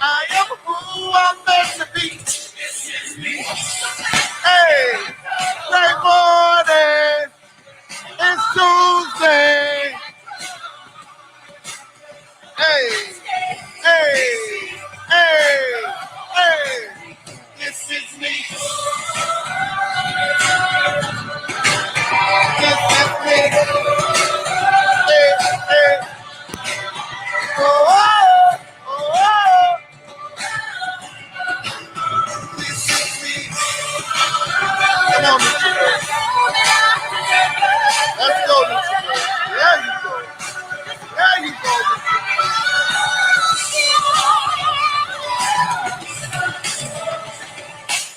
I am who I'm meant to be. Hey, great morning. It's Tuesday. Hey, hey, hey, hey. This is me. This is me. Hey, hey. Oh, oh, oh, oh. This is me. Come on, Mr. Let's go, Mr. There you go. There you go,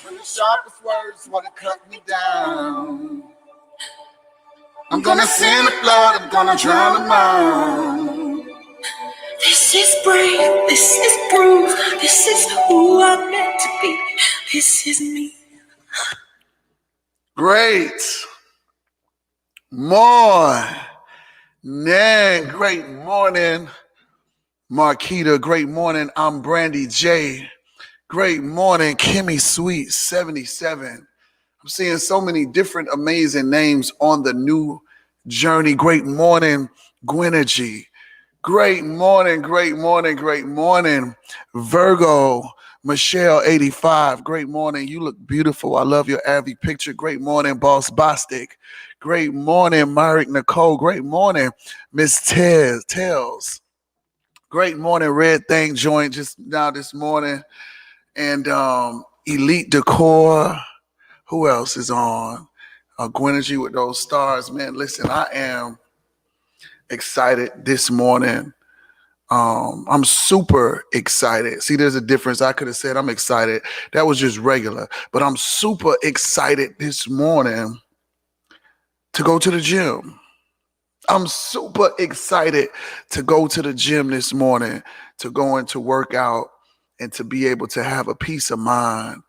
When the sharpest words want to cut me down, I'm gonna send the blood, I'm gonna drown them out. This is brave, this is bruised, this is who I'm meant to be, this is me. Great morning, great morning, Marquita, great morning, I'm Brandy J. Great morning, Kimmy Sweet 77. I'm seeing so many different amazing names on the new journey. Great morning, Gwenergy. Great morning, great morning, great morning, Virgo, Michelle 85. Great morning, you look beautiful. I love your Avi picture. Great morning, Boss Bostic. Great morning, Myrick Nicole. Great morning, Miss Tells. Great morning, Red Thing joined just now this morning. And Elite Decor. Who else is on? Gwenergy with those stars. Man, listen, I am excited this morning. I'm super excited. See, there's a difference. I could have said I'm excited. That was just regular. But I'm super excited this morning to go to the gym. I'm super excited to go to the gym this morning, to go into workout and to be able to have a peace of mind.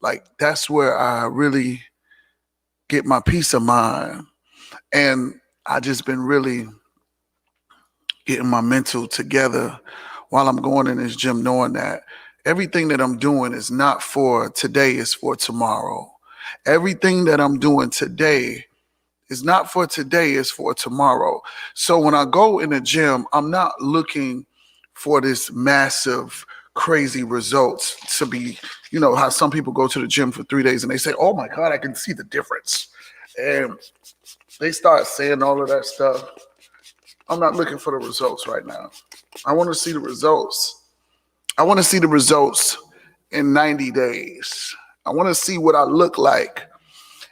Like, that's where I really get my peace of mind. And I just been really getting my mental together while I'm going in this gym, knowing that everything that I'm doing is not for today, it's for tomorrow. Everything that I'm doing today is not for today, it's for tomorrow. So when I go in the gym, I'm not looking for this massive, crazy results to be, you know, how some people go to the gym for 3 days and they say, oh my God, I can see the difference. And they start saying all of that stuff. I'm not looking for the results right now. I want to see the results. I want to see the results in 90 days. I want to see what I look like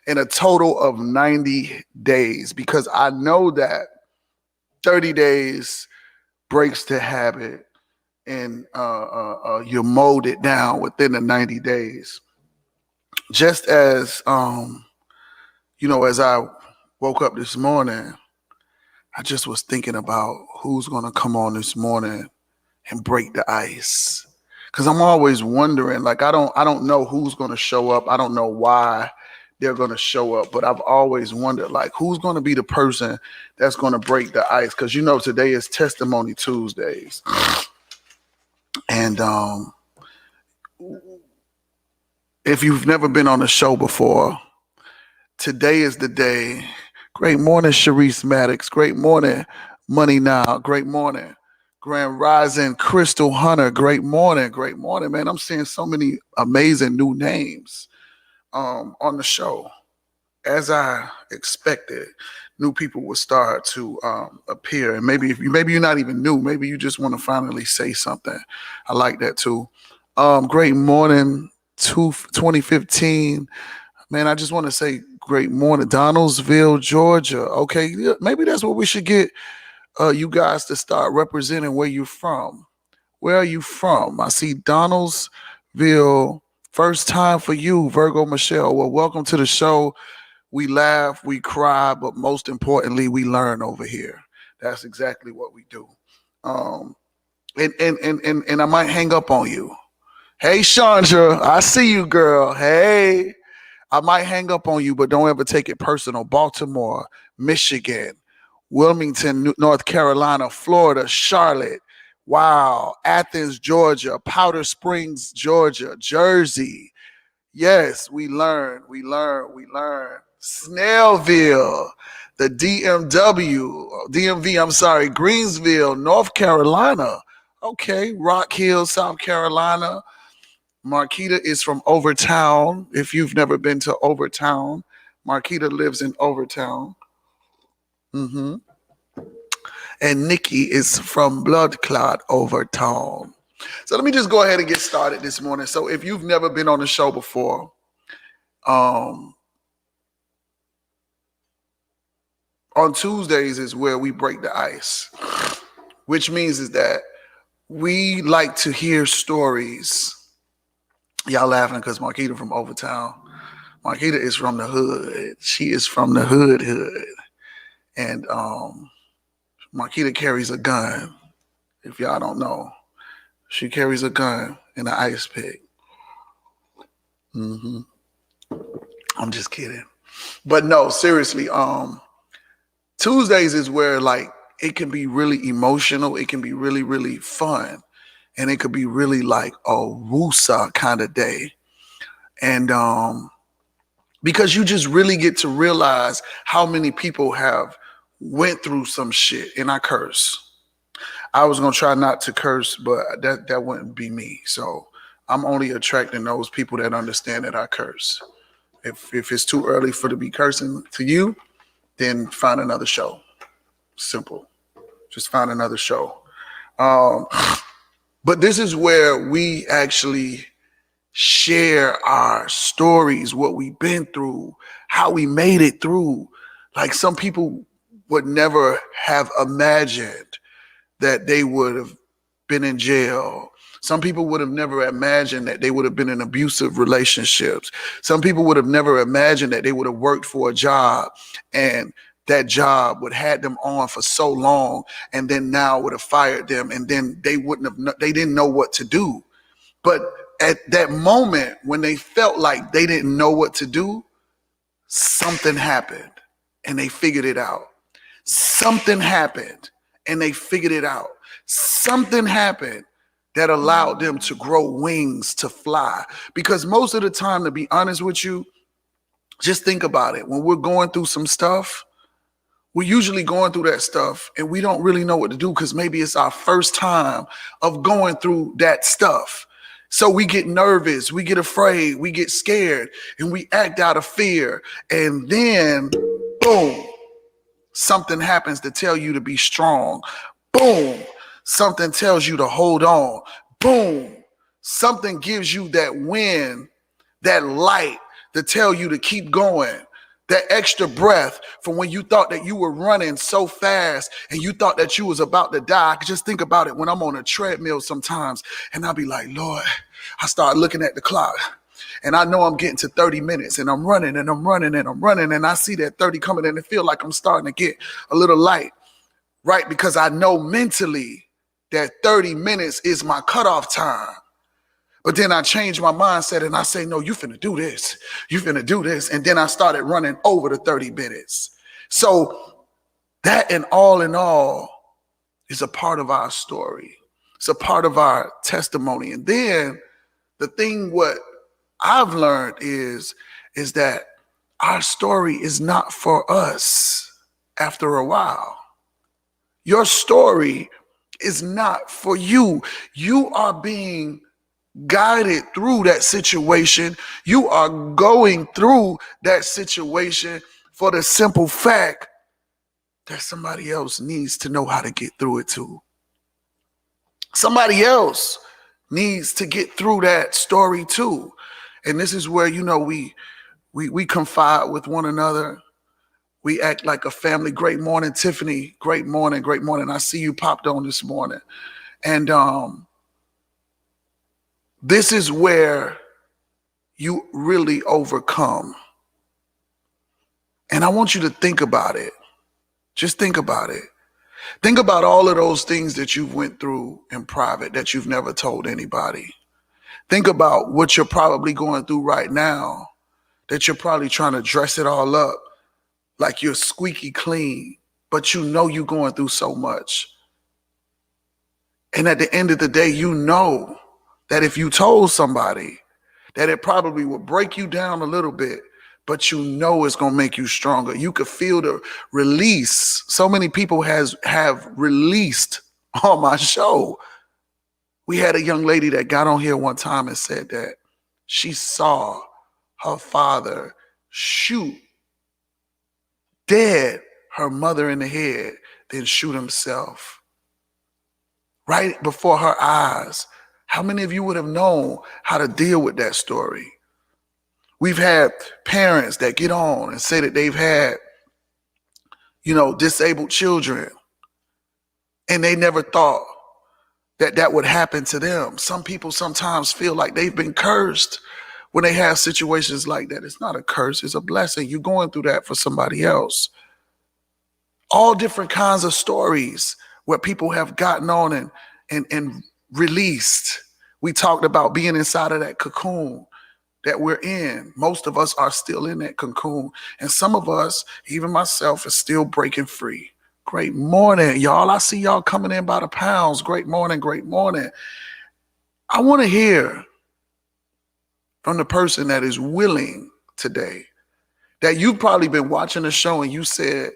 in a total of 90 days, because I know that 30 days breaks the habit and you mold it down within the 90 days. Just as, as I woke up this morning, I just was thinking about who's going to come on this morning and break the ice. Because I'm always wondering, like, I don't know who's going to show up. I don't know why they're going to show up. But I've always wondered, like, who's going to be the person that's going to break the ice? Because, today is Testimony Tuesdays. And if you've never been on a show before, today is the day. Great morning, Sharice Maddox. Great morning, Money Now. Great morning, Grand Rising, Crystal Hunter. Great morning, man. I'm seeing so many amazing new names on the show. As I expected, new people would start to appear. And maybe you're not even new. Maybe you just want to finally say something. I like that too. Great morning, 2015. Man, I just want to say great morning, Donaldsville, Georgia. Okay, maybe that's what we should get you guys to start representing where you're from. Where are you from? I see Donaldsville. First time for you, Virgo Michelle. Well, welcome to the show. We laugh, we cry, but most importantly, we learn over here. That's exactly what we do. And I might hang up on you. Hey, Chandra, I see you, girl. Hey. I might hang up on you, but don't ever take it personal. Baltimore, Michigan, Wilmington, North Carolina, Florida, Charlotte, Wow. Athens, Georgia. Powder Springs, Georgia. Jersey. Yes, we learn. Snellville, the DMV, I'm sorry, Greensville, North Carolina. Okay, Rock Hill, South Carolina. Marquita is from Overtown. If you've never been to Overtown, Marquita lives in Overtown. hmm And Nikki is from Blood Clot Overtown. So let me just go ahead and get started this morning. So if you've never been on the show before, on Tuesdays is where we break the ice, which means is that we like to hear stories. Y'all laughing because Marquita from Overtown. Marquita is from the hood. She is from the hood. And Marquita carries a gun. If y'all don't know, she carries a gun in an ice pick. I'm just kidding. But no, seriously, Tuesdays is where like it can be really emotional. It can be really, really fun. And it could be really like a woosa kind of day. And because you just really get to realize how many people have went through some shit. And I curse. I was gonna try not to curse, but that wouldn't be me. So I'm only attracting those people that understand that I curse. If it's too early for to be cursing to you, then find another show. Simple. Just find another show. But this is where we actually share our stories, what we've been through, how we made it through. Like some people would never have imagined that they would have been in jail. Some people would have never imagined that they would have been in abusive relationships. Some people would have never imagined that they would have worked for a job and that job would have had them on for so long and then now would have fired them and then they didn't know what to do. But at that moment when they felt like they didn't know what to do, something happened and they figured it out. Something happened and they figured it out. Something happened that allowed them to grow wings to fly. Because most of the time, to be honest with you, just think about it. When we're going through some stuff, we're usually going through that stuff and we don't really know what to do because maybe it's our first time of going through that stuff. So we get nervous, we get afraid, we get scared, and we act out of fear. And then, boom, something happens to tell you to be strong. Boom, something tells you to hold on. Boom, something gives you that wind, that light to tell you to keep going. That extra breath from when you thought that you were running so fast and you thought that you was about to die. I could just think about it when I'm on a treadmill sometimes and I'll be like, Lord, I start looking at the clock and I know I'm getting to 30 minutes and I'm running and I'm running and I'm running and I see that 30 coming and it feel like I'm starting to get a little light, right? Because I know mentally that 30 minutes is my cutoff time. But then I changed my mindset and I say, no, you finna do this. You finna do this. And then I started running over the 30 minutes. So that in all is a part of our story. It's a part of our testimony. And then the thing what I've learned is that our story is not for us after a while. Your story is not for you. You are being guided through that situation. You are going through that situation for the simple fact that somebody else needs to know how to get through it too. Somebody else needs to get through that story too. And this is where, we confide with one another. We act like a family. Great morning, Tiffany. Great morning, great morning. I see you popped on this morning. And this is where you really overcome. And I want you to think about it. Just think about it. Think about all of those things that you've went through in private that you've never told anybody. Think about what you're probably going through right now, that you're probably trying to dress it all up like you're squeaky clean, but you know you're going through so much. And at the end of the day, you know that if you told somebody that it probably would break you down a little bit, but you know it's gonna make you stronger. You could feel the release. So many people have released on my show. We had a young lady that got on here one time and said that she saw her father shoot dead her mother in the head, then shoot himself right before her eyes. How many of you would have known how to deal with that story? We've had parents that get on and say that they've had, disabled children, and they never thought that that would happen to them. Some people sometimes feel like they've been cursed when they have situations like that. It's not a curse, it's a blessing. You're going through that for somebody else. All different kinds of stories where people have gotten on and released. We talked about being inside of that cocoon that we're in. Most of us are still in that cocoon. And some of us, even myself, is still breaking free. Great morning, y'all. I see y'all coming in by the pounds. Great morning, great morning. I want to hear from the person that is willing today, that you've probably been watching the show and you said,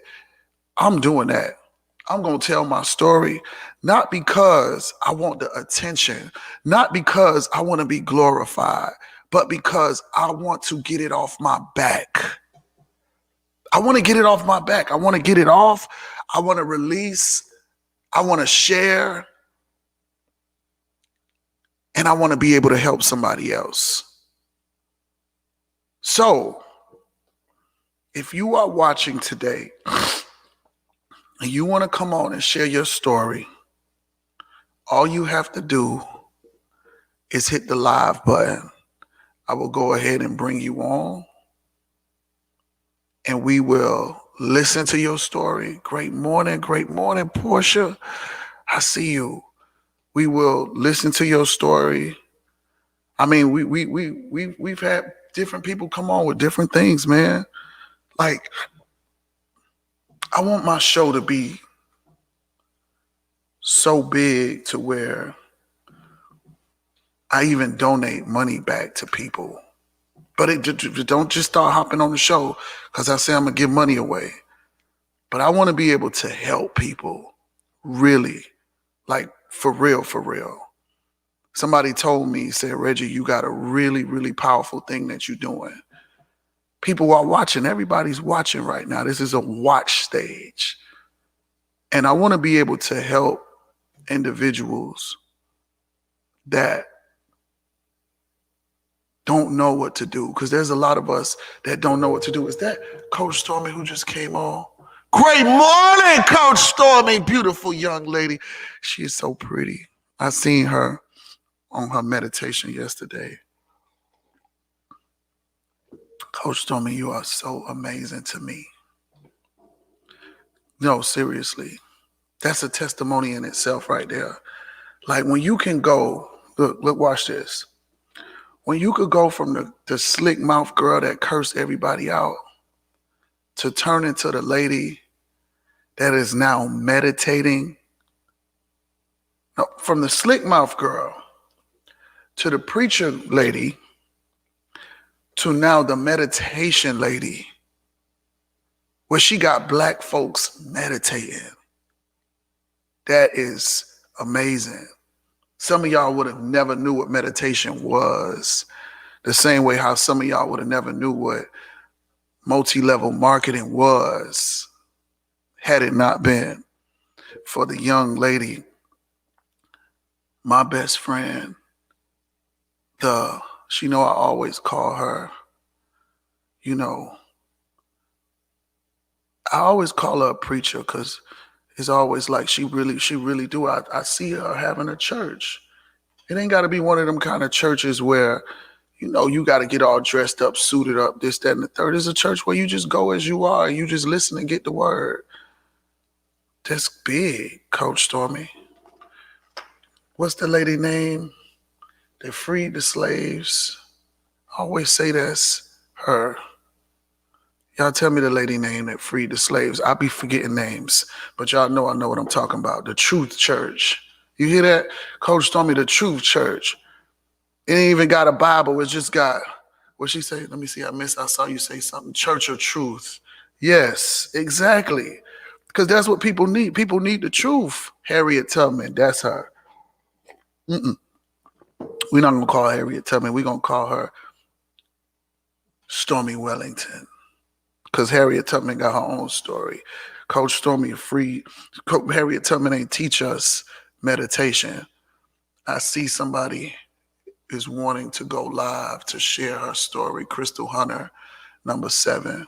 I'm doing that. I'm going to tell my story, not because I want the attention, not because I want to be glorified, but because I want to get it off my back. I want to get it off my back. I want to get it off. I want to release. I want to share. And I want to be able to help somebody else. So, if you are watching today and you want to come on and share your story, all you have to do is hit the live button. I will go ahead and bring you on, and we will listen to your story. Great morning, Portia. I see you. We will listen to your story. I mean, we've had different people come on with different things, man. Like, I want my show to be so big to where I even donate money back to people. But don't just start hopping on the show because I say I'm going to give money away. But I want to be able to help people really, like for real, for real. Somebody told me, said, Reggie, you got a really, really powerful thing that you're doing. People are watching. Everybody's watching right now. This is a watch stage. And I want to be able to help individuals that don't know what to do, because there's a lot of us that don't know what to do. Is that Coach Stormy who just came on? Great morning, Coach Stormy, beautiful young lady. She is so pretty. I seen her on her meditation yesterday. Coach Stormy, you are so amazing to me. No, seriously. That's a testimony in itself right there. Like when you can go, look, watch this. When you could go from the slick mouth girl that cursed everybody out to turn into the lady that is now meditating. No, from the slick mouth girl to the preacher lady to now the meditation lady, where she got black folks meditating. That is amazing. Some of y'all would have never knew what meditation was. The same way how some of y'all would have never knew what multi-level marketing was, had it not been for the young lady, my best friend, I always call her, I always call her a preacher because it's always like she really do. I see her having a church. It ain't got to be one of them kind of churches where, you got to get all dressed up, suited up, this, that, and the third. It's a church where you just go as you are and you just listen and get the word. That's big, Coach Stormy. What's the lady name that freed the slaves? I always say that's her. Y'all tell me the lady name that freed the slaves. I be forgetting names, but y'all know I know what I'm talking about. The Truth Church You hear that? Coach told me the Truth Church. It ain't even got a Bible. It's just got, what she say? Let me see. I saw you say something. Church of Truth. Yes, exactly. Because that's what people need. People need the truth. Harriet Tubman, that's her. We're not going to call her Harriet Tubman. We're going to call her Stormy Wellington. Because Harriet Tubman got her own story. Coach Stormy free. Harriet Tubman ain't teach us meditation. I see somebody is wanting to go live to share her story. Crystal Hunter, number 7.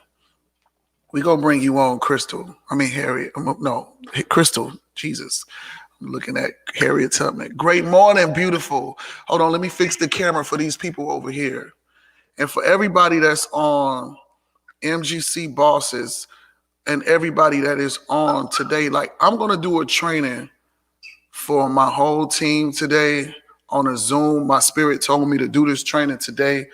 We gonna bring you on, Crystal. I mean Harriet. No, Crystal. Jesus. I'm looking at Harriet Tubman. Great morning, beautiful. Hold on, let me fix the camera for these people over here. And for everybody that's on MGC Bosses and everybody that is on today, like I'm gonna do a training for my whole team today on a Zoom. My spirit told me to do this training today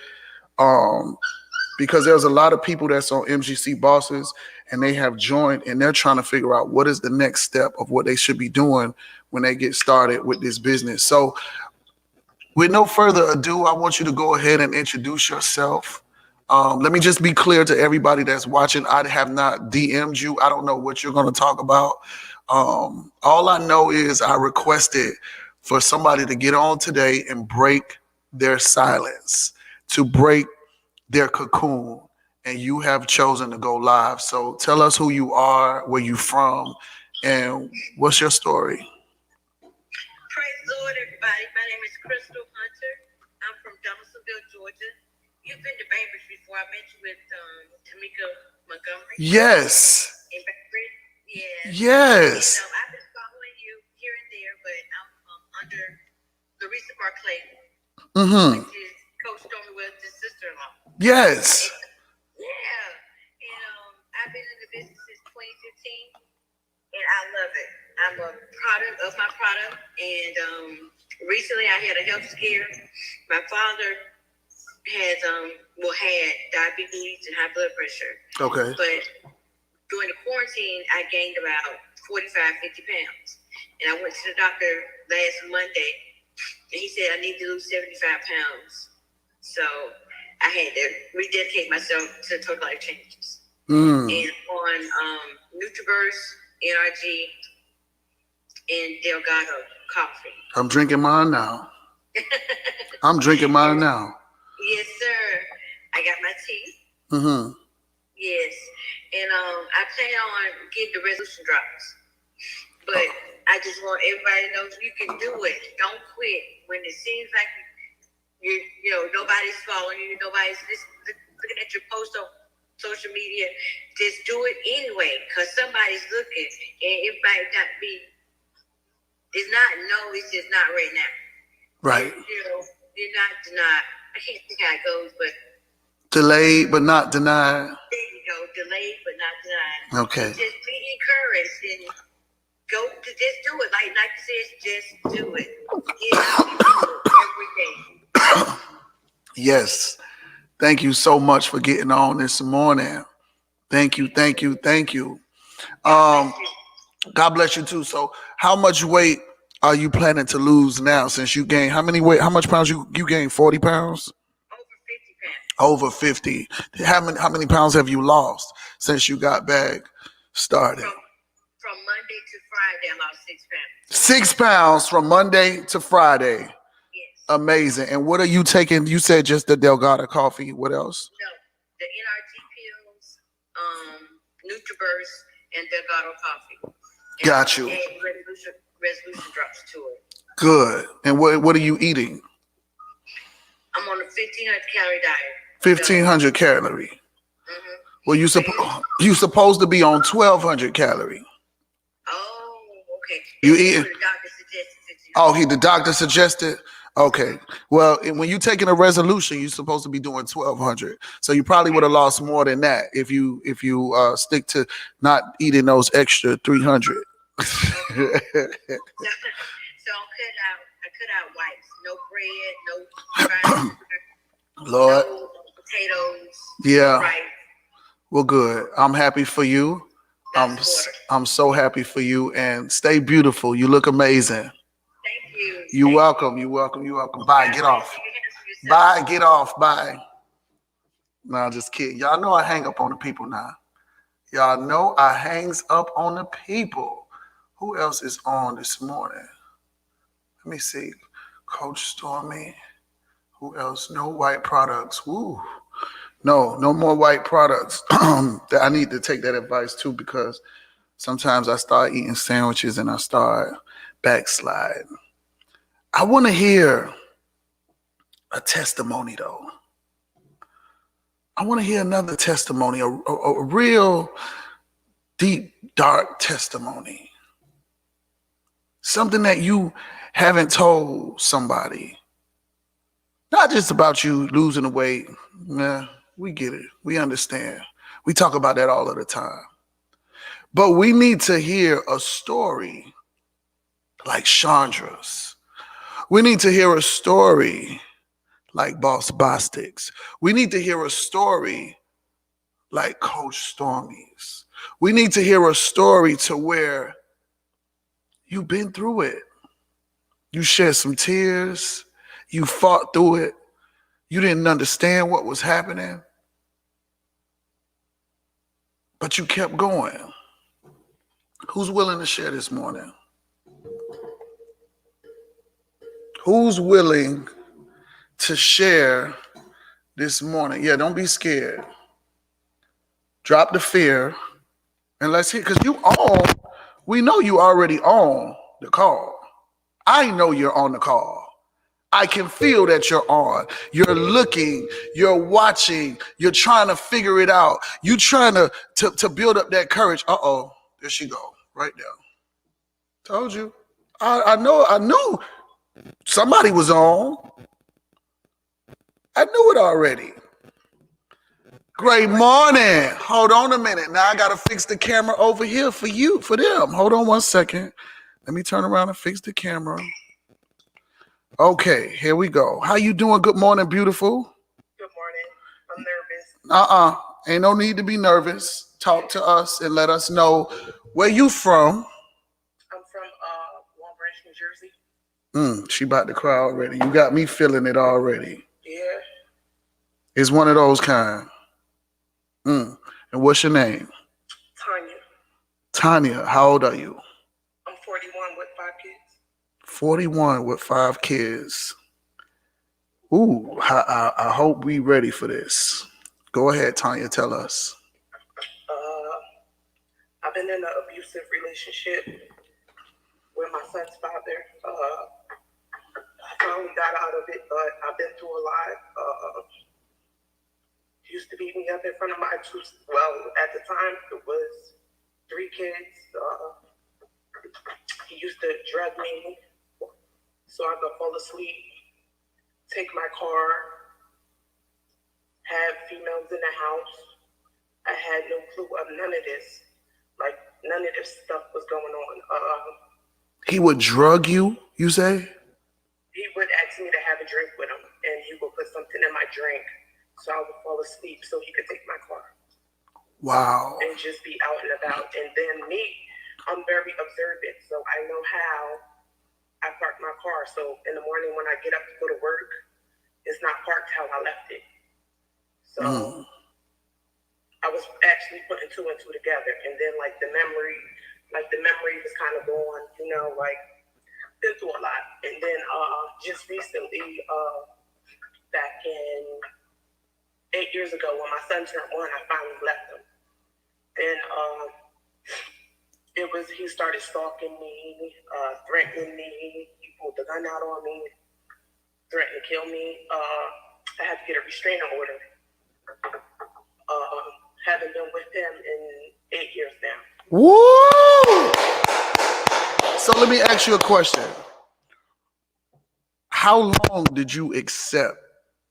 because there's a lot of people that's on MGC Bosses and they have joined and they're trying to figure out what is the next step of what they should be doing when they get started with this business. So with no further ado, I want you to go ahead and introduce yourself. Let me just be clear to everybody that's watching. I have not DM'd you. I don't know what you're going to talk about. All I know is I requested for somebody to get on today and break their silence, to break their cocoon, and you have chosen to go live. So tell us who you are, where you from, and what's your story. Praise the Lord, everybody. My name is Crystal Hunter. I'm from Donaldsonville, Georgia. You've been to Bainbridge before. I met you with Tamika Montgomery. Yes. In Bainbridge. Yeah. Yes. And, I've been following you here and there, but I'm under Larissa Barclay, which is Coach Stormy Wellington's sister-in-law. Yes. Yeah. And I've been in the business since 2015, and I love it. I'm a product of my product, and recently I had a health scare. My father had diabetes and high blood pressure. Okay. But during the quarantine, I gained about 45, 50 pounds. And I went to the doctor last Monday, and he said I need to lose 75 pounds. So I had to rededicate myself to Total Life Changes. And on NutriBurst, NRG, and Delgado coffee. I'm drinking mine now. Yes, sir. I got my tea. Yes. And I plan on getting the resolution drops. But I just want everybody to know you can do it. Don't quit. When it seems like you know nobody's following you, nobody's looking at your post on social media, just do it anyway, because somebody's looking. And it might not be, it's just not right now. Right. And, you're not denied. I can't think how it goes, but delayed but not denied. There you go, delayed but not denied. Okay. So just be encouraged and go to just do it. Like Nike says, just do it. Get out and do it every day. Yes. Thank you so much for getting on this morning. Thank you. God bless you too. So how much weight are you planning to lose now since you gained how much pounds you gained? 40 pounds? Over 50. How many pounds have you lost since you got back started? From Monday to Friday, I lost 6 pounds. 6 pounds from Monday to Friday. Yes. Amazing. And what are you taking? You said just the Delgado coffee. What else? No, the NRG pills, NutriBurst, and Delgado coffee. And Got you. And resolution drops to it. Good. And what are you eating? I'm on a 1,500 calorie diet. 1,500 calorie. Well, you supposed to be on 1,200 calorie. Oh, okay. You eating? The doctor suggested. Oh, the doctor suggested. Okay. Well, when you're taking a resolution, you're supposed to be doing 1,200. So you probably would have lost more than that if you stick to not eating those extra 300. So I cut out whites. No bread, no fried sugar, Lord. no potatoes. Yeah. Right. Well, good. I'm happy for you. I'm so happy for you, and stay beautiful. You look amazing. Thank you. You welcome. You welcome. You welcome. Bye. Get off. Bye. Get off. Bye. No, just kidding. Y'all know I hang up on the people now. Y'all know I hangs up on the people. Who else is on this morning? Let me see. Coach Stormy. Who else? No white products. Woo. No more white products. I need to take that advice too, because sometimes I start eating sandwiches and I start backsliding. I want to hear a testimony though. I want to hear another testimony, a real deep, dark testimony. Something that you haven't told somebody. Not just about you losing the weight. Nah, we get it. We understand. We talk about that all of the time. But we need to hear a story like Saunders. We need to hear a story like Boss Bostick's. We need to hear a story like Coach Stormy's. We need to hear a story to where you've been through it. You shed some tears. You fought through it. You didn't understand what was happening. But you kept going. Who's willing to share this morning? Who's willing to share this morning? Yeah, don't be scared. Drop the fear and let's hear, because we know you already on the call. I know you're on the call. I can feel that you're on. You're looking, you're watching, you're trying to figure it out. You're trying to build up that courage. Uh-oh, there she go, right there. Told you. I knew somebody was on. I knew it already. Great morning. Hold on a minute. Now I got to fix the camera over here for them. Hold on one second. Let me turn around and fix the camera. Okay, here we go. How you doing? Good morning, beautiful. Good morning. I'm nervous. Ain't no need to be nervous. Talk to us and let us know where you from. I'm from Long Branch, New Jersey. She about to cry already. You got me feeling it already. Yeah. It's one of those kind. And what's your name? Tanya. Tanya, how old are you? I'm 41 with 5 kids. 41 with 5 kids. Ooh, I hope we ready for this. Go ahead, Tanya, tell us. I've been in an abusive relationship with my son's father. I finally got out of it, but I've been through a lot. He used to beat me up in front of at the time, it was 3 kids. He used to drug me so I could fall asleep, take my car, have females in the house. I had no clue of none of this. Like, none of this stuff was going on. He would drug you, you say? He would ask me to have a drink with him, and he would put something in my drink so I would fall asleep so he could take my car. Wow. And just be out and about. And then me, I'm very observant, so I know how I park my car. So in the morning when I get up to go to work, it's not parked how I left it. So I was actually putting 2 and 2 together. And then the memory was kind of gone, been through a lot. And then just recently, back in 8 years ago when my son turned 1, I finally left him. Then he started stalking me, threatening me. He pulled the gun out on me, threatened to kill me. I had to get a restraining order. Haven't been with him in 8 years now. Woo! So let me ask you a question. How long did you accept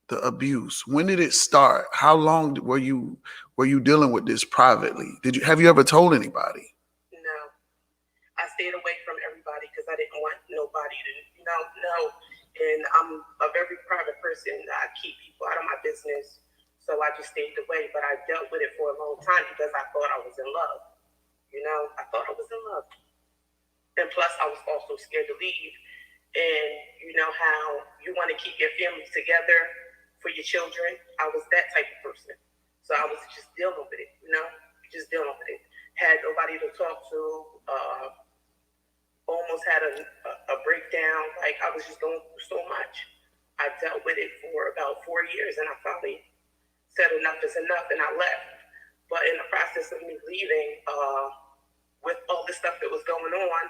the abuse? When did it start? How long were you dealing with this privately? Have you ever told anybody? No. I stayed away from everybody because I didn't want nobody to know. And I'm a very private person. I keep people out of my business. So I just stayed away. But I dealt with it for a long time because I thought I was in love. I thought I was in love. And plus, I was also scared to leave and you know how you want to keep your family together for your children. I was that type of person. So I was just dealing with it, just dealing with it. Had nobody to talk to, almost had a breakdown. Like, I was just going through so much. I dealt with it for about 4 years, and I finally said enough is enough, and I left. But in the process of me leaving, with all the stuff that was going on,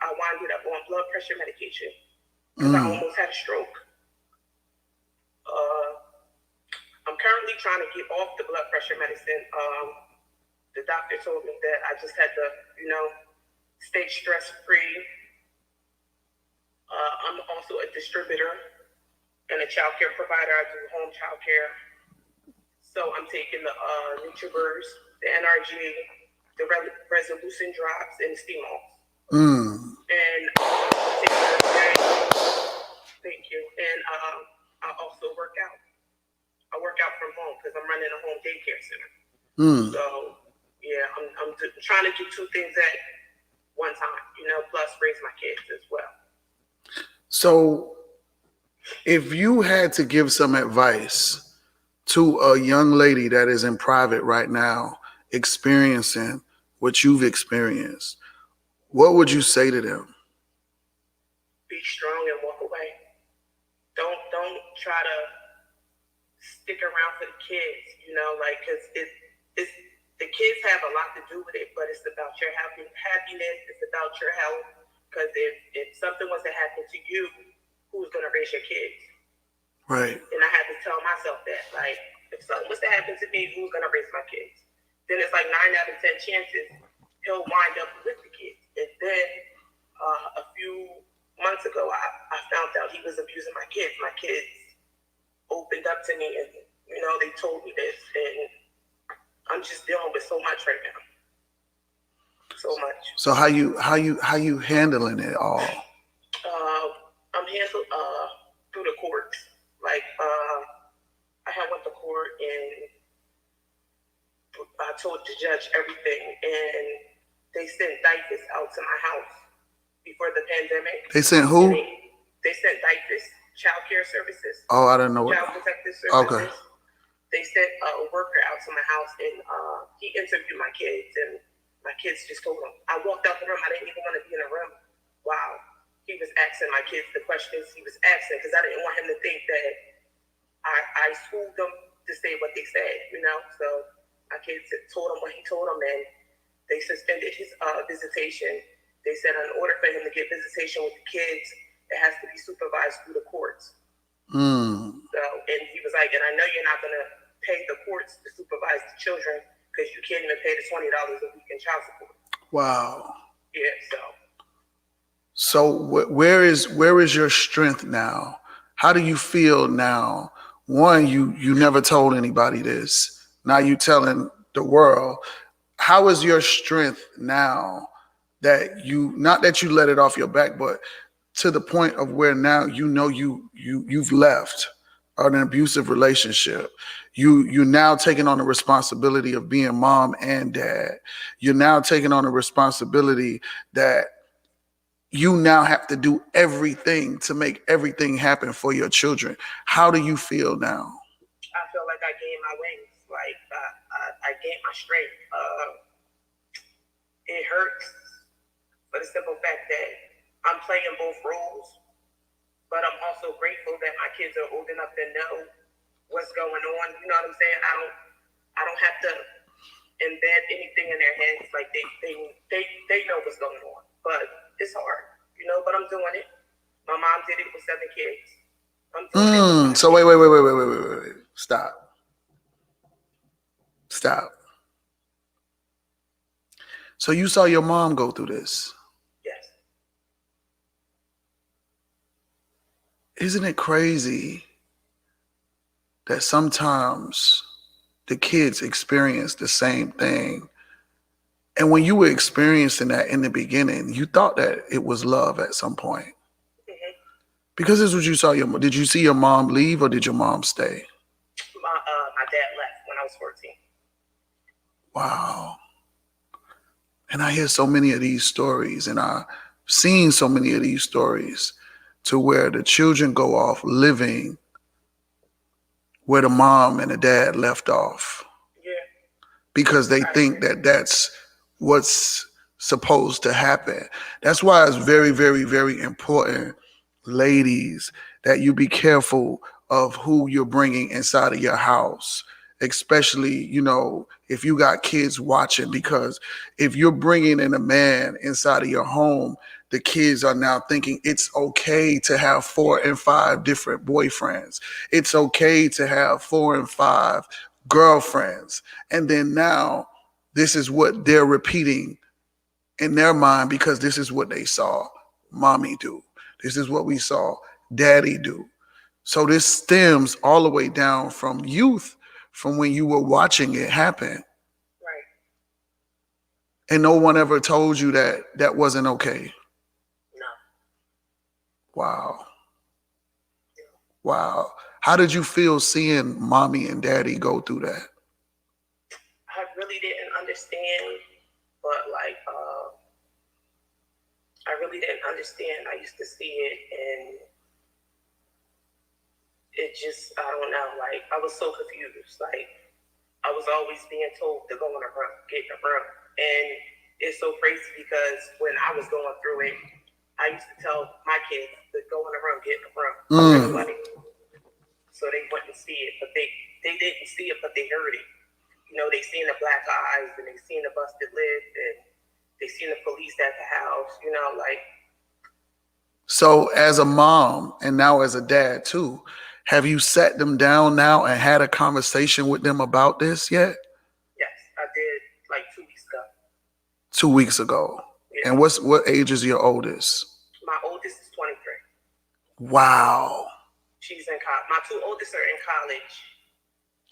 I wound up on blood pressure medication because I almost had a stroke. I'm currently trying to get off the blood pressure medicine. The doctor told me that I just had to, stay stress-free. I'm also a distributor and a child care provider. I do home child care. So I'm taking the Nutriburs, the NRG, the resolution drops, and the steamols. And thank you. And I also work out. I work out from home because I'm running a home daycare center. So yeah, I'm trying to do two things at one time, plus raise my kids as well. So if you had to give some advice to a young lady that is in private right now, experiencing what you've experienced, what would you say to them? Be strong and walk away. Don't try to stick around for the kids, because it's the kids have a lot to do with it, but it's about your happiness. It's about your health. Because if something was to happen to you, who's going to raise your kids? Right. And I had to tell myself that, like, if something was to happen to me, who's going to raise my kids? Then it's like 9 out of 10 chances he'll wind up with the kids. And then a few months ago, I found out he was abusing my kids. My kids opened up to me, and they told me this, and I'm just dealing with so much right now. So much. So how you handling it all? I'm handled through the courts. Like, I had went to court and I told the judge everything, and they sent DIFUS out to my house before the pandemic. They sent who? They sent DIFUS, Child Care Services. Oh, I don't know. Child Protective Services. Okay. They sent a worker out to my house, and he interviewed my kids, and my kids just told him. I walked out the room. I didn't even want to be in the room. Wow. He was asking my kids the questions he was asking because I didn't want him to think that I schooled them to say what they said, So my kids told him what he told them, and they suspended his visitation. They said in order for him to get visitation with the kids, it has to be supervised through the courts. So, and he was like, and I know you're not going to pay the courts to supervise the children because you can't even pay the $20 a week in child support. Wow. Yeah, So where is your strength now? How do you feel now? One, you never told anybody this. Now you telling the world. How is your strength now that not that you let it off your back, but to the point of where now you've left an abusive relationship. You're now taking on the responsibility of being mom and dad. You're now taking on the responsibility that you now have to do everything to make everything happen for your children. How do you feel now? I feel like I gained my wings. Like I gained my strength. It hurts for the simple fact that I'm playing both roles, but I'm also grateful that my kids are old enough to know what's going on. You know what I'm saying? I don't have to embed anything in their heads. Like they know what's going on, but it's hard, but I'm doing it. My mom did it with 7 kids. I'm doing it. So wait. Stop. So you saw your mom go through this? Yes. Isn't it crazy that sometimes the kids experience the same thing? And when you were experiencing that in the beginning, you thought that it was love at some point. Mm-hmm. Because this is what you saw. Did you see your mom leave or did your mom stay? My dad left when I was 14. Wow. And I hear so many of these stories, and I've seen so many of these stories to where the children go off living where the mom and the dad left off. Yeah. Because they think that that's what's supposed to happen. That's why it's very, very, very important, ladies, that you be careful of who you're bringing inside of your house, especially, if you got kids watching, because if you're bringing in a man inside of your home, the kids are now thinking it's okay to have 4 and 5 different boyfriends. It's okay to have 4 and 5 girlfriends. And then now this is what they're repeating in their mind because this is what they saw mommy do. This is what we saw daddy do. So this stems all the way down from youth, from when you were watching it happen. Right. And no one ever told you that that wasn't okay. No. Wow. Wow. How did you feel seeing mommy and daddy go through that? I really didn't understand, but I really didn't understand. I used to see it, and it just, I don't know, I was so confused. I was always being told to go in the room, get in the room. And it's so crazy because when I was going through it, I used to tell my kids to go in the room, get in the room. Everybody. So they wouldn't see it, but they didn't see it, but they heard it. They seen the black eyes, and they seen the busted lip, and they seen the police at the house, So as a mom and now as a dad too, have you sat them down now and had a conversation with them about this yet? Yes, I did 2 weeks ago. 2 weeks ago. Yeah. And what age is your oldest? My oldest is 23. Wow. She's in college. My 2 oldest are in college.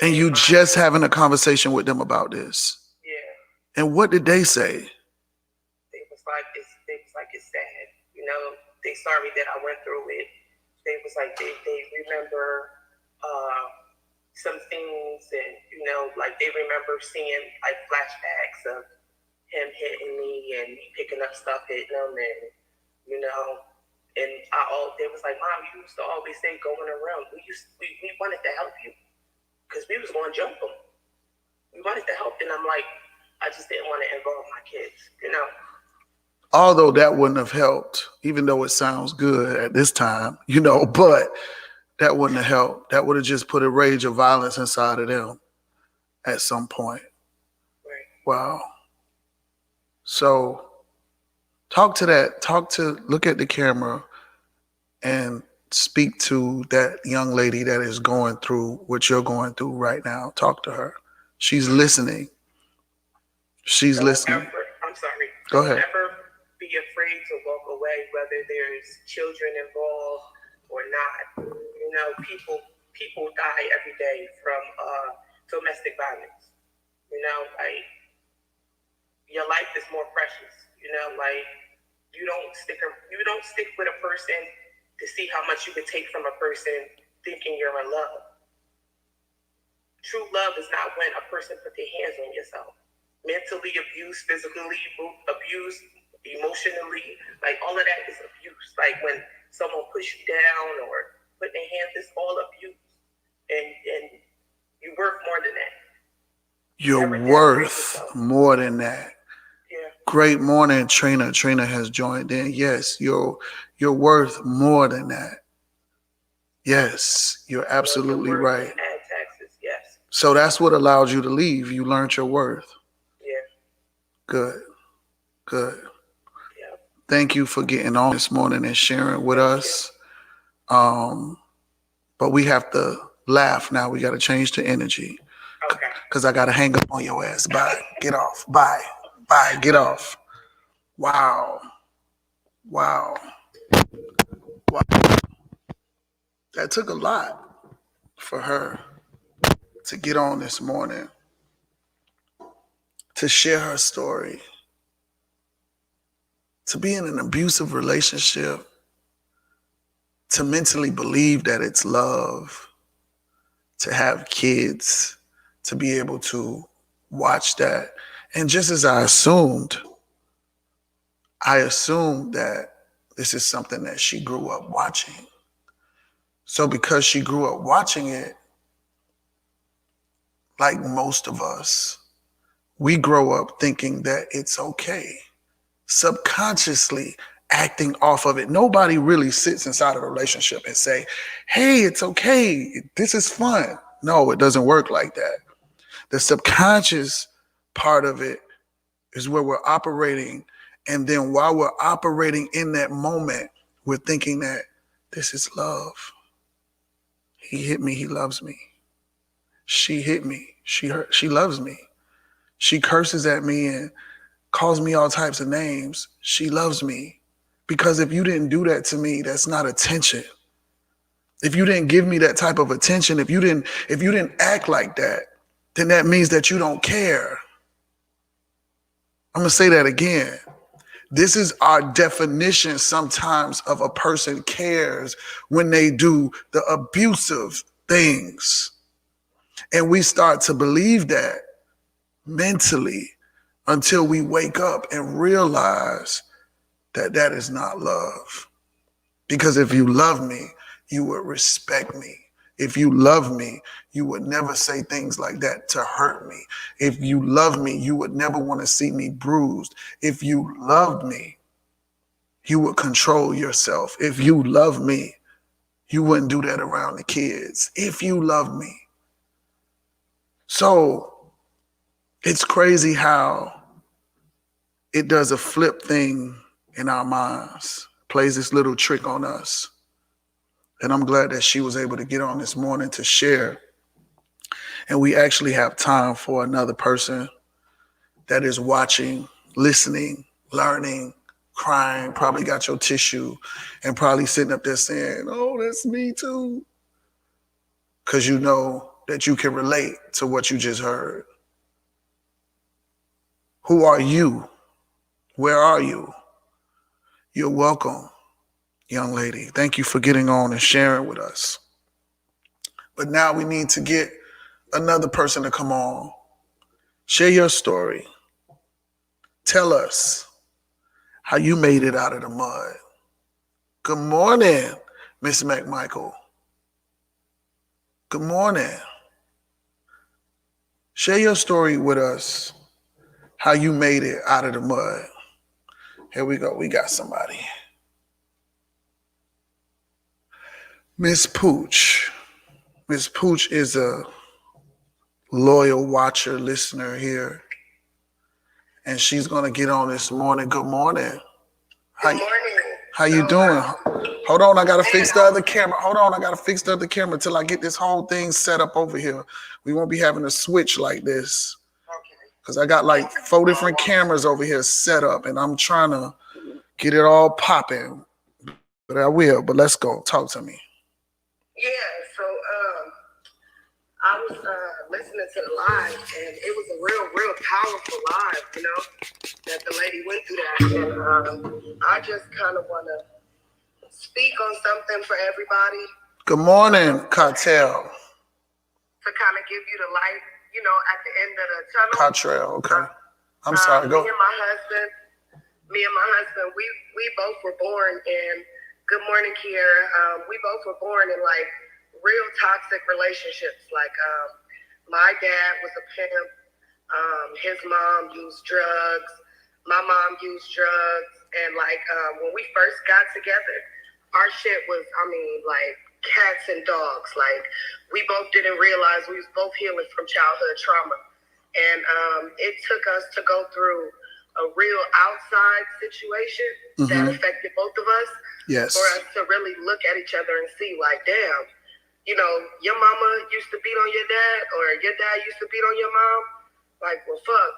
And you just having a conversation with them about this? Yeah. And what did they say? They was like, it's sad. They sorry that I went through it. They was like, they remember some things, and they remember seeing flashbacks of him hitting me and me picking up stuff, hitting them, and and they was like, Mom, you used to always say go in the room. We wanted to help you because we was going to jump them. We wanted to help, and I'm like, I just didn't want to involve my kids, Although that wouldn't have helped, even though it sounds good at this time, but that wouldn't have helped. That would have just put a rage of violence inside of them at some point. Right. Wow. So look at the camera and speak to that young lady that is going through what you're going through right now. Talk to her. She's listening. She's listening. I'm sorry. Go ahead. Never be afraid to walk away, whether there's children involved or not. People die every day from domestic violence. Your life is more precious. You don't stick with a person to see how much you could take from a person thinking you're in love. True love is not when a person put their hands on yourself. Mentally abused, physically abused, emotionally, all of that is abuse. When someone push you down or put their hands, it's all abuse. And you're worth more than that. You're worth more than that. Yeah. Great morning, Trina. Trina has joined in. Yes, you're worth more than that. Yes, you're absolutely right. Add taxes, yes. So that's what allowed you to leave. You learned your worth. Yeah. Good. Yeah. Thank you for getting on this morning and sharing with us. But we have to laugh now. We got to change the energy. Okay. Because I got to hang up on your ass. Bye. Get off. Bye. Get off. Wow. That took a lot for her to get on this morning, to share her story, to be in an abusive relationship, to mentally believe that it's love, to have kids, to be able to watch that. And just as I assumed that This is something that she grew up watching. So because she grew up watching it, like most of us, we grow up thinking that it's okay, subconsciously acting off of it. Nobody really sits inside of a relationship and say, hey, it's okay, this is fun. No, it doesn't work like that. The subconscious part of it is where we're operating. And then while we're operating in that moment, we're thinking that this is love. He hit me, he loves me. She hit me, she loves me. She curses at me and calls me all types of names. She loves me. Because if you didn't do that to me, that's not attention. If you didn't give me that type of attention, if you didn't act like that, then that means that you don't care. I'm going to say that again. This is our definition sometimes of a person cares when they do the abusive things. And we start to believe that mentally until we wake up and realize that that is not love. Because if you love me, you would respect me. If you love me, you would never say things like that to hurt me. If you love me, you would never want to see me bruised. If you loved me, you would control yourself. If you love me, you wouldn't do that around the kids. If you love me. So it's crazy how it does a flip thing in our minds, plays this little trick on us. And I'm glad that she was able to get on this morning to share. And we actually have time for another person that is watching, listening, learning, crying, probably got your tissue, and probably sitting up there saying, oh, that's me too. Because you know that you can relate to what you just heard. Who are you? Where are you? You're welcome, young lady. Thank you for getting on and sharing with us. But now we need to get another person to come on. Share your story. Tell us how you made it out of the mud. Good morning, Miss McMichael. Good morning. Share your story with us, how you made it out of the mud. Here we go. We got somebody. Miss Pooch. Miss Pooch is a loyal watcher, listener here. And she's going to get on this morning. Good morning. Good morning. How you doing? Hold on, I got to fix the other camera. Hold on, I got to fix the other camera till I get this whole thing set up over here. We won't be having a switch like this. Because I got like 4 different cameras over here set up, and I'm trying to get it all popping. But I will, but let's go. Talk to me. Yeah, so I was listening to the live, and it was a real powerful live, you know, that the lady went through that. And I just kind of want to speak on something for everybody. Good morning, Cartel. To kind of give you the light, you know, at the end of the tunnel. Cartel, okay. I'm sorry, go. Me and my husband, we both were born in, good morning, Kiera. We both were born in like real toxic relationships. Like my dad was a pimp. His mom used drugs. My mom used drugs. And like when we first got together, our shit was, I mean, like cats and dogs. Like we both didn't realize we was both healing from childhood trauma. And it took us to go through a real outside situation that affected both of us. Yes. For us to really look at each other and see like, damn, you know, your mama used to beat on your dad, or your dad used to beat on your mom. Like, well, fuck.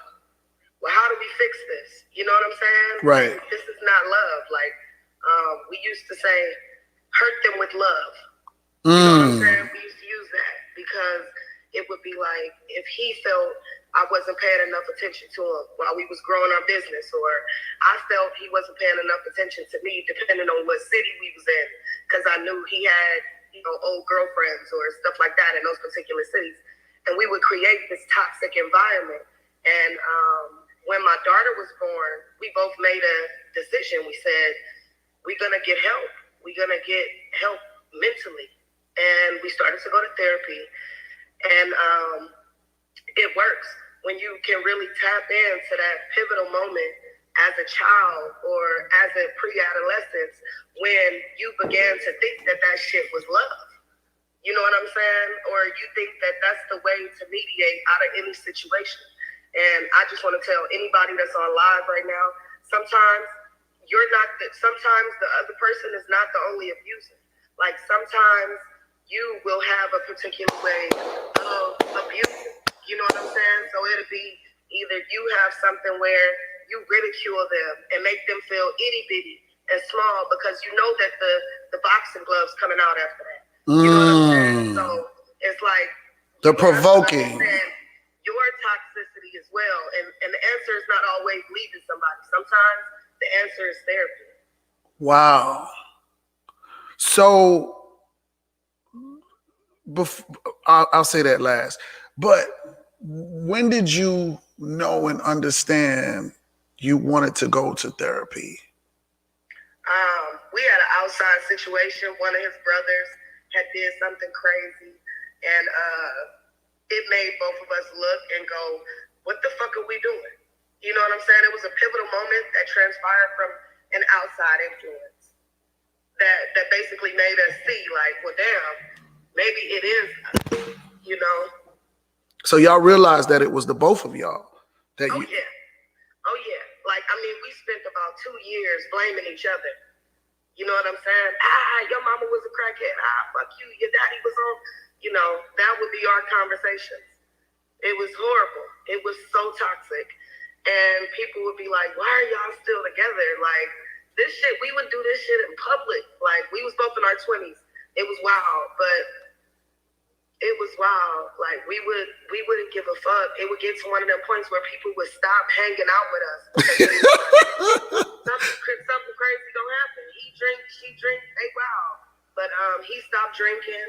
Well, how do we fix this? You know what I'm saying? Right. This is not love. Like, we used to say, hurt them with love. You know what I'm saying? We used to use that because it would be like, if he felt I wasn't paying enough attention to him while we was growing our business, or I felt he wasn't paying enough attention to me, depending on what city we was in, because I knew he had, you know, old girlfriends or stuff like that in those particular cities. And we would create this toxic environment. And when my daughter was born, we both made a decision. We said, we're going to get help. We're going to get help mentally. And we started to go to therapy. And it works when you can really tap into that pivotal moment as a child or as a pre-adolescent when you began to think that that shit was love. You know what I'm saying? Or you think that that's the way to mediate out of any situation. And I just want to tell anybody that's on live right now, sometimes sometimes the other person is not the only abuser. Like sometimes you will have a particular way of abusing. You know what I'm saying? So it'll be either you have something where you ridicule them and make them feel itty bitty and small because you know that the boxing gloves coming out after that. You know what I'm saying? So it's like the provoking. Your toxicity as well. And the answer is not always leaving somebody. Sometimes the answer is therapy. Wow. So I'll say that last. But when did you know and understand you wanted to go to therapy? We had an outside situation. One of his brothers had did something crazy, and it made both of us look and go, what the fuck are we doing? You know what I'm saying? It was a pivotal moment that transpired from an outside influence that basically made us see like, well, damn, maybe it is us, you know? So y'all realized that it was the both of y'all. Oh, yeah. Like, I mean, we spent about 2 years blaming each other. You know what I'm saying? Your mama was a crackhead. Fuck you. Your daddy was on. You know, that would be our conversations. It was horrible. It was so toxic. And people would be like, why are y'all still together? Like, this shit, we would do this shit in public. Like, we was both in our 20s. It was wild, but it was wild. Like, we wouldn't give a fuck. It would get to one of them points where people would stop hanging out with us. Something crazy gonna happen. He drink, she drink, they wild. But he stopped drinking.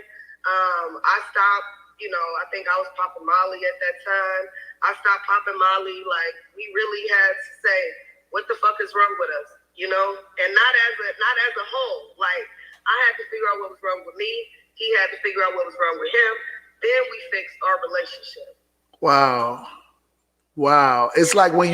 I stopped, you know, I think I was popping Molly at that time. I stopped popping Molly. Like, we really had to say, what the fuck is wrong with us? You know? And not as a whole. Like, I had to figure out what was wrong with me. He had to figure out what was wrong with him. Then we fixed our relationship. Wow. It's like when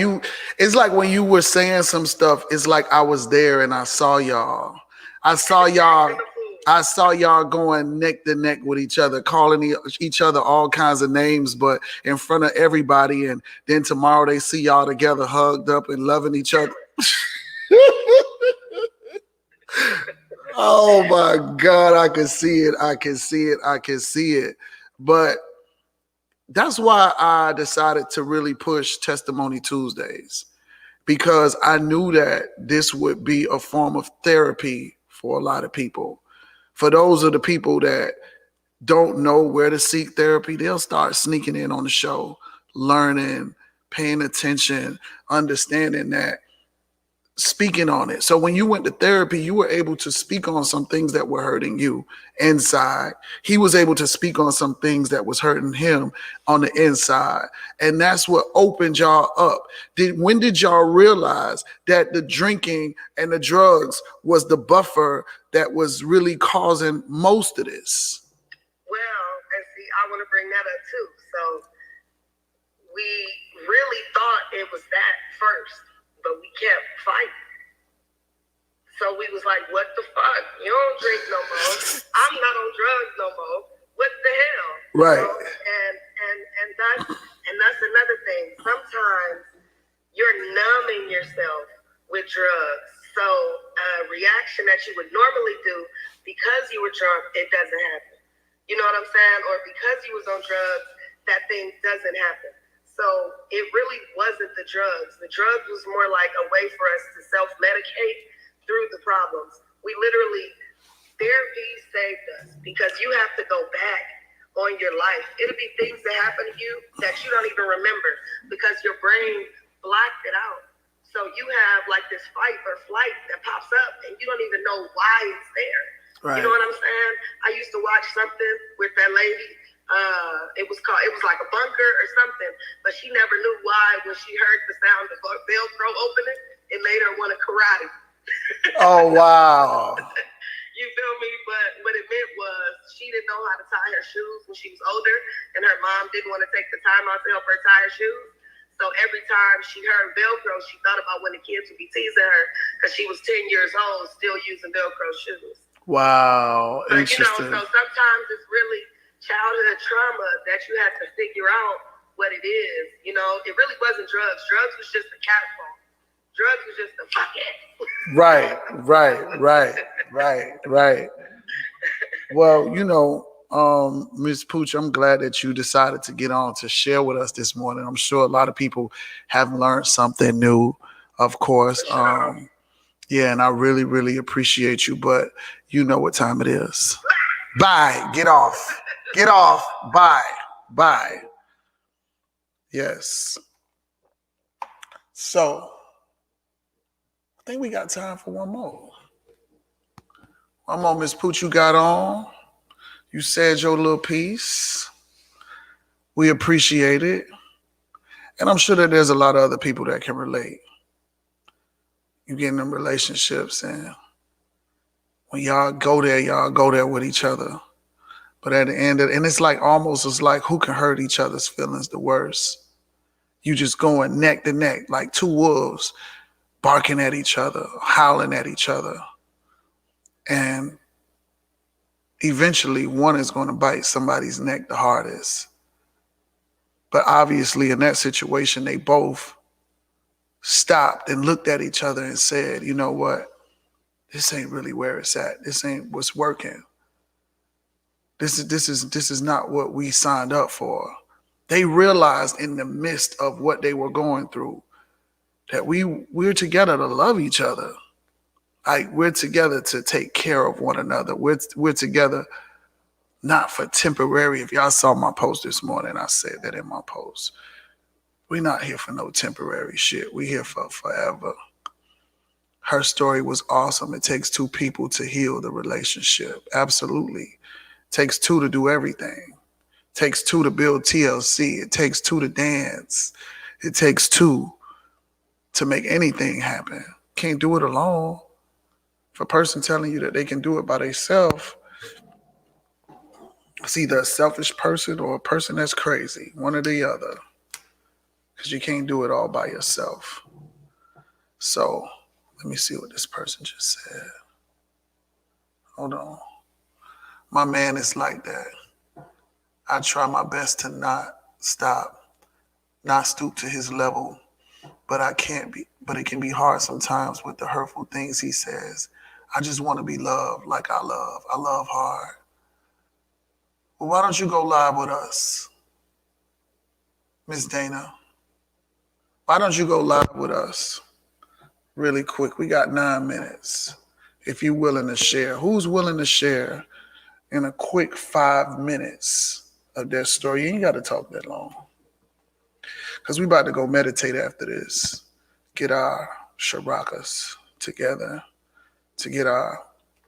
you were saying some stuff, it's like I was there and I saw y'all. I saw y'all going neck to neck with each other, calling each other all kinds of names, but in front of everybody. And then tomorrow they see y'all together, hugged up and loving each other. Oh my God, I can see it. But that's why I decided to really push Testimony Tuesdays, because I knew that this would be a form of therapy for a lot of people. For those of the people that don't know where to seek therapy, they'll start sneaking in on the show, learning, paying attention, understanding that, speaking on it. So when you went to therapy, you were able to speak on some things that were hurting you inside. He was able to speak on some things that was hurting him on the inside. And that's what opened y'all up. When did y'all realize that the drinking and the drugs was the buffer that was really causing most of this? Well, and see, I want to bring that up too. So we really thought it was that first, but we kept fighting. So we was like, what the fuck? You don't drink no more. I'm not on drugs no more. What the hell? Right. You know? And that's another thing. Sometimes you're numbing yourself with drugs. So a reaction that you would normally do because you were drunk, it doesn't happen. You know what I'm saying? Or because you was on drugs, that thing doesn't happen. So it really wasn't the drugs. The drugs was more like a way for us to self-medicate through the problems. Therapy saved us because you have to go back on your life. It'll be things that happen to you that you don't even remember because your brain blocked it out. So you have like this fight or flight that pops up and you don't even know why it's there. Right. You know what I'm saying? I used to watch something with that lady. It was like a bunker or something, but she never knew why. When she heard the sound of Velcro opening, it made her want to karate. Oh, wow. You feel me? But what it meant was she didn't know how to tie her shoes when she was older, and her mom didn't want to take the time out to help her tie her shoes. So every time she heard Velcro, she thought about when the kids would be teasing her because she was 10 years old, still using Velcro shoes. Wow. But, Interesting. so sometimes it's really childhood trauma that you have to figure out what it is. It really wasn't drugs. Drugs was just a catapult. Drugs was just a fuck it. Right. Well, Ms. Pooch, I'm glad that you decided to get on to share with us this morning. I'm sure a lot of people have learned something new, of course. Yeah, and I really, really appreciate you, but you know what time it is. Bye. Get off. Bye. Yes. So, I think we got time for one more. Ms. Pooch, you got on. You said your little piece. We appreciate it. And I'm sure that there's a lot of other people that can relate. You get in them relationships, and when y'all go there with each other. But at the end and it's like who can hurt each other's feelings the worst? You just going neck to neck like two wolves barking at each other, howling at each other. And eventually one is going to bite somebody's neck the hardest. But obviously in that situation, they both stopped and looked at each other and said, you know what? This ain't really where it's at. This ain't what's working. This is not what we signed up for. They realized in the midst of what they were going through that we're together to love each other. Like we're together to take care of one another. We're together not for temporary. If y'all saw my post this morning, I said that in my post. We're not here for no temporary shit. We're here for forever. Her story was awesome. It takes two people to heal the relationship. Absolutely. It takes two to do everything. It takes two to build TLC. It takes two to dance. It takes two to make anything happen. Can't do it alone. If a person telling you that they can do it by themselves, it's either a selfish person or a person that's crazy, one or the other. Because you can't do it all by yourself. So let me see what this person just said. Hold on. My man is like that. I try my best to not stoop to his level, but it can be hard sometimes with the hurtful things he says. I just want to be loved like I love. I love hard. Well, why don't you go live with us, Miss Dana? Why don't you go live with us really quick? We got 9 minutes. If you're willing to share. Who's willing to share in a quick 5 minutes of their story? You ain't got to talk that long. Because we about to go meditate after this. Get our sharakas together. To get our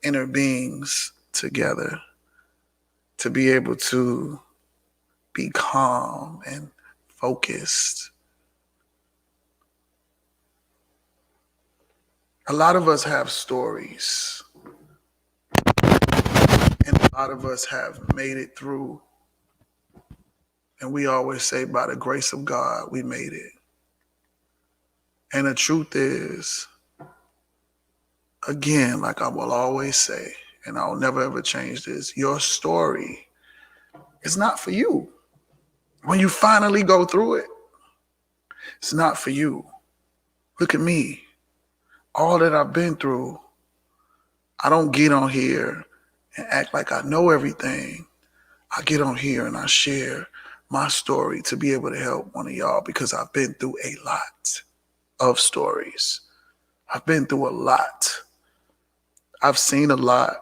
inner beings together. To be able to be calm and focused. A lot of us have stories, and a lot of us have made it through. And we always say, by the grace of God, we made it. And the truth is, again, like I will always say, and I'll never ever change this, your story is not for you. When you finally go through it, it's not for you. Look at me. All that I've been through, I don't get on here and act like I know everything. I get on here and I share my story to be able to help one of y'all because I've been through a lot of stories. I've been through a lot. I've seen a lot.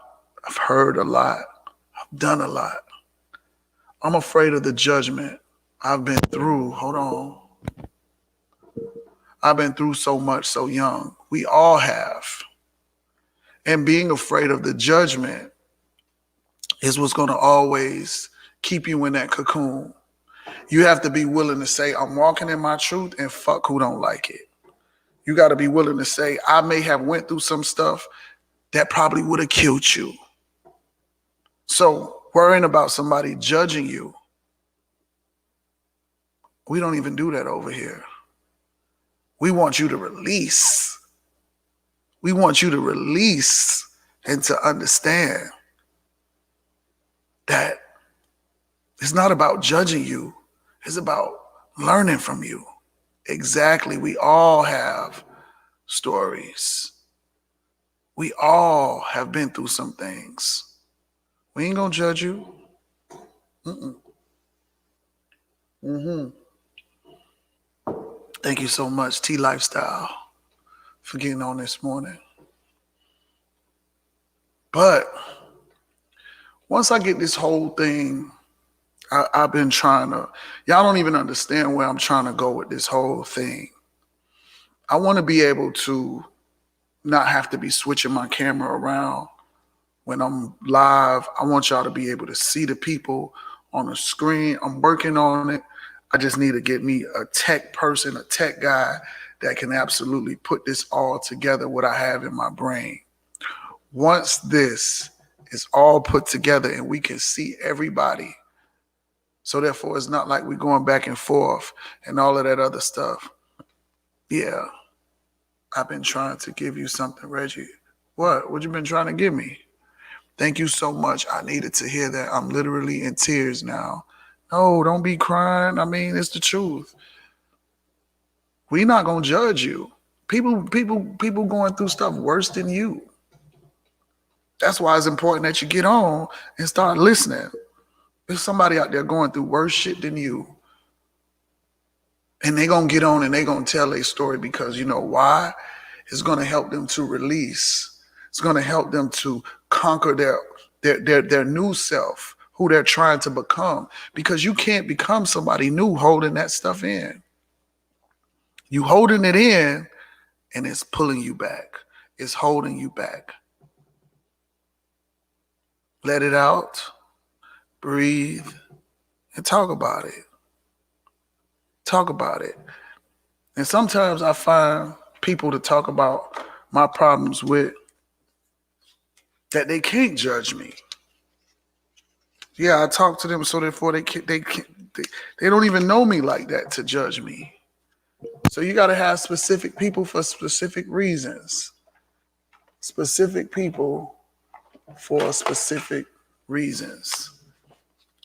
I've heard a lot. I've done a lot. I'm afraid of the judgment I've been through. Hold on. I've been through so much so young. We all have. And being afraid of the judgment is what's going to always keep you in that cocoon. You have to be willing to say, I'm walking in my truth and fuck who don't like it. You got to be willing to say, I may have went through some stuff that probably would have killed you. So worrying about somebody judging you, we don't even do that over here. We want you to release. We want you to release and to understand that it's not about judging you. It's about learning from you. Exactly. We all have stories. We all have been through some things. We ain't gonna judge you. Thank you so much, T Lifestyle, for getting on this morning. But once I get this whole thing, I've been trying to, y'all don't even understand where I'm trying to go with this whole thing. I want to be able to not have to be switching my camera around when I'm live. I want y'all to be able to see the people on the screen. I'm working on it. I just need to get me a tech person, a tech guy that can absolutely put this all together, what I have in my brain. Once this is all put together and we can see everybody, so therefore it's not like we're going back and forth and all of that other stuff. Yeah, I've been trying to give you something, Reggie. What you been trying to give me? Thank you so much. I needed to hear that. I'm literally in tears now. No, don't be crying. I mean, it's the truth. We're not gonna judge you. People going through stuff worse than you. That's why it's important that you get on and start listening. There's somebody out there going through worse shit than you. And they're gonna get on and they're gonna tell their story because you know why? It's gonna help them to release. It's gonna help them to conquer their new self, who they're trying to become, because you can't become somebody new holding that stuff in. You holding it in and it's pulling you back. It's holding you back. Let it out, breathe, and talk about it. Talk about it. And sometimes I find people to talk about my problems with that they can't judge me. Yeah, I talk to them so therefore they don't even know me like that to judge me. So you got to have specific people for specific reasons. Specific people for specific reasons.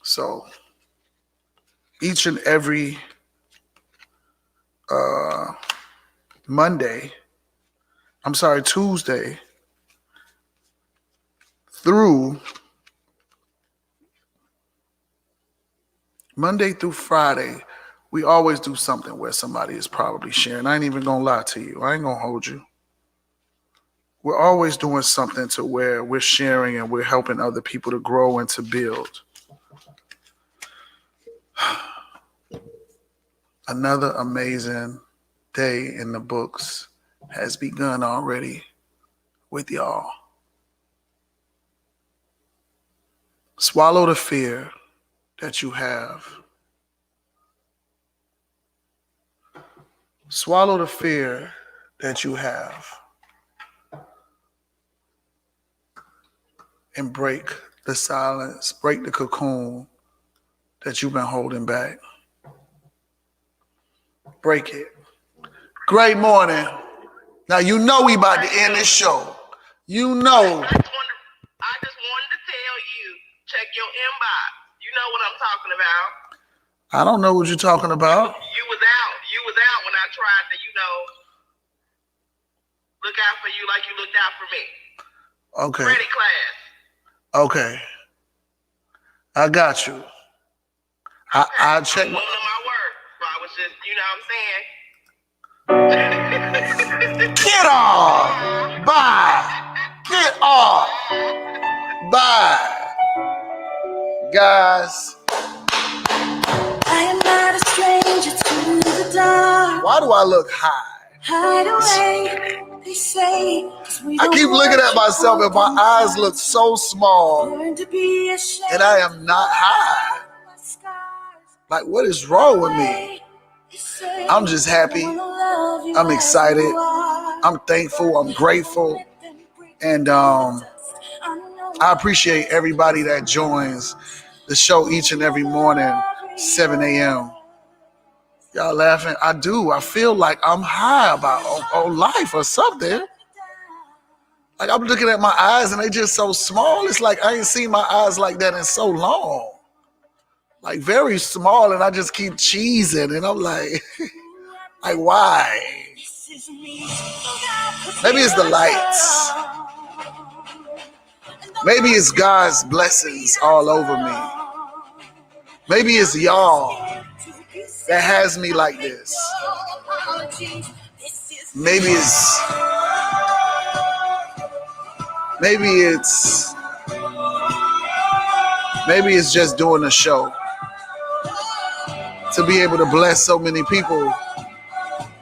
So each and every Tuesday through Monday through Friday, we always do something where somebody is probably sharing. I ain't even gonna lie to you. I ain't gonna hold you. We're always doing something to where we're sharing and we're helping other people to grow and to build. Another amazing day in the books has begun already with y'all. Swallow the fear that you have. Swallow the fear that you have. And break the silence, break the cocoon that you've been holding back. Break it. Great morning. Now you know we about to end this show. You know. I just wanted to tell you, check your inbox. You know what I'm talking about. I don't know what you're talking about. You was out when I tried to, look out for you like you looked out for me. Okay. Ready, class. Okay. I got you. I check. I'm woman of my word. So I was just, you know what I'm saying? Get off. Bye. Get off. Bye. Guys. I am not a stranger to the dark. Why do I look high? Hide away, they say. I keep looking at myself and my eyes look so small. And I am not high. Like, what is wrong with me? I'm just happy. I'm excited. I'm thankful. I'm grateful. And I appreciate everybody that joins the show each and every morning, 7 a.m. Y'all laughing? I do. I feel like I'm high about on life or something. Like I'm looking at my eyes and they just so small. It's like I ain't seen my eyes like that in so long. Like very small, and I just keep cheesing, and I'm like, like why? Maybe it's the lights. Maybe it's God's blessings all over me. Maybe it's y'all that has me like this. Maybe it's just doing a show to be able to bless so many people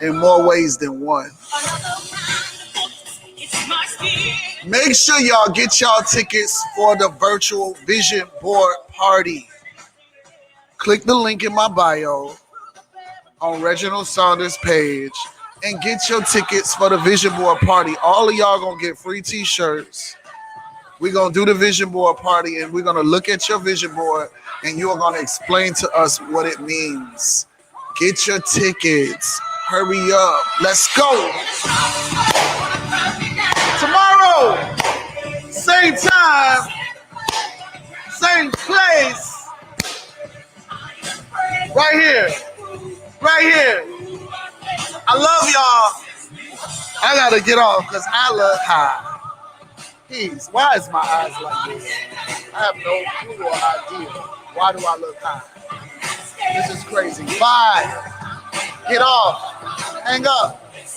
in more ways than one. Make sure y'all get y'all tickets for the virtual vision board party. Click the link in my bio on Reginald Saunders' page and get your tickets for the vision board party. All of y'all gonna get free t-shirts. We're gonna do the vision board party and we're gonna look at your vision board and you're gonna explain to us what it means. Get your tickets. Hurry up. Let's go. Tomorrow, same time, same place. Right here. Right here. I love y'all. I gotta get off because I look high. Jeez, why is my eyes like this? I have no clue or idea. Why do I look high? This is crazy. Bye. Get off. Hang up.